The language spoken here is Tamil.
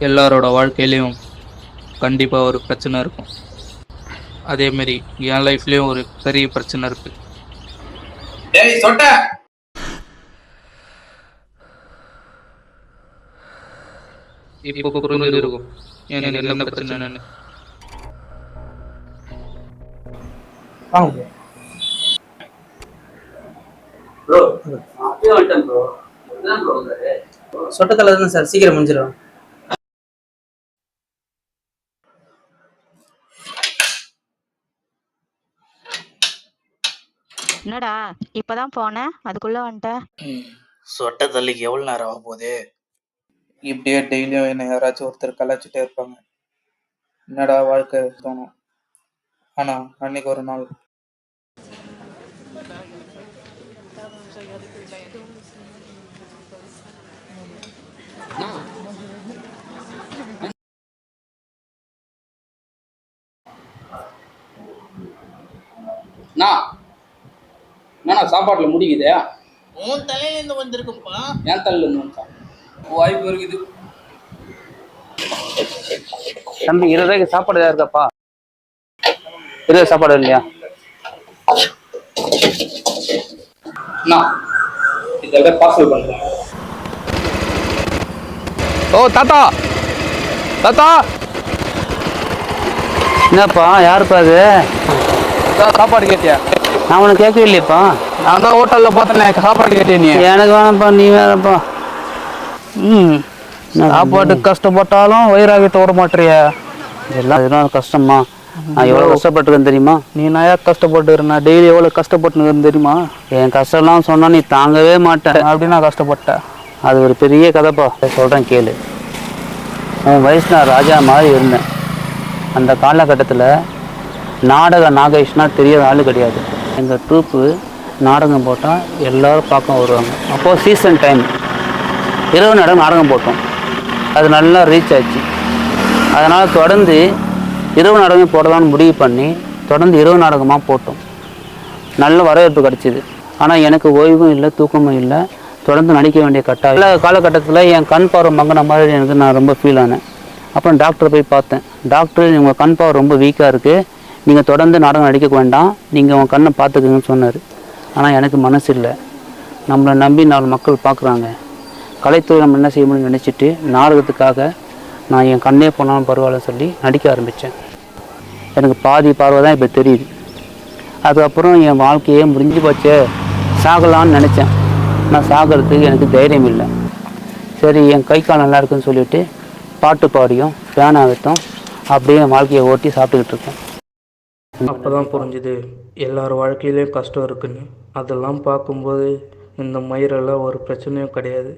எல்லாரோட வாழ்க்கையிலையும் கண்டிப்பாக ஒரு பிரச்சனை இருக்கும். அதேமாரி என் லைஃப்லேயும் ஒரு பெரிய பிரச்சனை இருக்குது. இப்போ புரிஞ்சிருக்கும் எனக்கு என்ன பிரச்சனைன்னு. வாங்க சொட்டத்தலை தான் சார், சீக்கிரம் முடிஞ்சிடும். என்னடா இப்பதான் போனேன், அதுக்குள்ள வந்துட்ட? சொட்டை தள்ளிக்கு எவ்வளவு நேரம் ஆக போகுது? இப்படியே டெய்லியும் என்னை யாராச்சும் ஒருத்தர் கலாச்சிட்டே இருப்பாங்க. என்னடா வாழ்க்கை தோணும். ஆனா அன்னைக்கு ஒரு நாள் சாப்பாட்டுல முடிக்குது. உன் தலையிலேருந்து வந்திருக்குப்பா. என் தலையில இருந்து வாய்ப்பு இருக்குது. தம்பி 20 ரூபாய்க்கு சாப்பாடு ஏதாவது இருக்காப்பா? 20 சாப்பாடு இல்லையா? இதை பார்சல் பண்றேன். ஓ தாத்தா, தாத்தா என்னப்பா? யாருப்பா அது? சாப்பாடு கேட்டியா? நான் உனக்கு கேட்கவே இல்லையப்பா. நான் தான் ஹோட்டல்ல பார்த்தேன், சாப்பாடு கேட்டேன். நீ எனக்கு வேணாம்ப்பா, நீ வேணாப்பா. சாப்பாட்டுக்கு கஷ்டப்பட்டாலும் வயிறாகிட்ட விட மாட்டிய. இதெல்லாம் கஷ்டமா? நான் எவ்வளோ கஷ்டப்பட்டுருக்கேன் தெரியுமா? நீ நான் கஷ்டப்பட்டுக்கிறேன். நான் டெய்லி எவ்வளோ கஷ்டப்பட்டுன்னு தெரியுமா? என் கஷ்டம்லாம் சொன்னா நீ தாங்கவே மாட்டேன். அப்படின்னா கஷ்டப்பட்டேன். அது ஒரு பெரிய கதைப்பா. சொல்கிறேன் கேளு. உன் வயசு நான் ராஜா மாதிரி இருந்தேன். அந்த காலகட்டத்தில் நாடக நாகேஷ்னா தெரியாத ஆள் கிடையாது. எங்கள் ட்ரூப்பு நாடகம் போட்டால் எல்லோரும் பார்க்க வருவாங்க. அப்போது சீசன் டைம் இரவு நாடகம் போட்டோம். அது நல்லா ரீச் ஆச்சு. அதனால் தொடர்ந்து இரவு நாடகம் போடலான்னு முடிவு பண்ணி தொடர்ந்து இரவு நாடகமாக போட்டோம். நல்ல வரவேற்பு கிடச்சிது. ஆனால் எனக்கு ஓய்வும் இல்லை, தூக்கமும் இல்லை. தொடர்ந்து நடிக்க வேண்டிய கட்டாயம். எல்லா காலகட்டத்தில் என் கண் பார்வை மங்கின மாதிரி எனக்கு நான் ரொம்ப ஃபீல் ஆனேன். அப்புறம் டாக்டரை போய் பார்த்தேன். டாக்டர், உங்கள் கண் பார்வை ரொம்ப வீக்காக இருக்குது, நீங்கள் தொடர்ந்து நாடகம் நடிக்க வேண்டாம், நீங்கள் உங்கள் கண்ணை பார்த்துக்குங்கன்னு சொன்னார். ஆனால் எனக்கு மனசு இல்லை. நம்மளை நம்பி 4 மக்கள் பார்க்குறாங்க. கலைத்துறை நம்ம என்ன செய்ய முடியும்னு நினச்சிட்டு நாடகத்துக்காக நான் என் கண்ணே போனாலும் பரவாயில்ல சொல்லி நடிக்க ஆரம்பித்தேன். எனக்கு பாதி பார்வை தான் இப்போ தெரியுது. அதுக்கப்புறம் என் வாழ்க்கையே முடிஞ்சு போச்சே, சாகலான்னு நினச்சேன். நான் சாகிறதுக்கு எனக்கு தைரியம் இல்லை. சரி, என் கை கால் நல்லா இருக்குன்னு சொல்லிவிட்டு பாட்டு பாடியும் ஃபேன் ஆகட்டும் அப்படியே என் வாழ்க்கையை ஓட்டி சாப்பிட்டுக்கிட்டு இருக்கேன். அப்போ தான் புரிஞ்சுது எல்லார் வாழ்க்கையிலையும் கஷ்டம் இருக்குன்னு. அதெல்லாம் பார்க்கும்போது இந்த மயிரெல்லாம் ஒரு பிரச்சனையும் கிடையாது.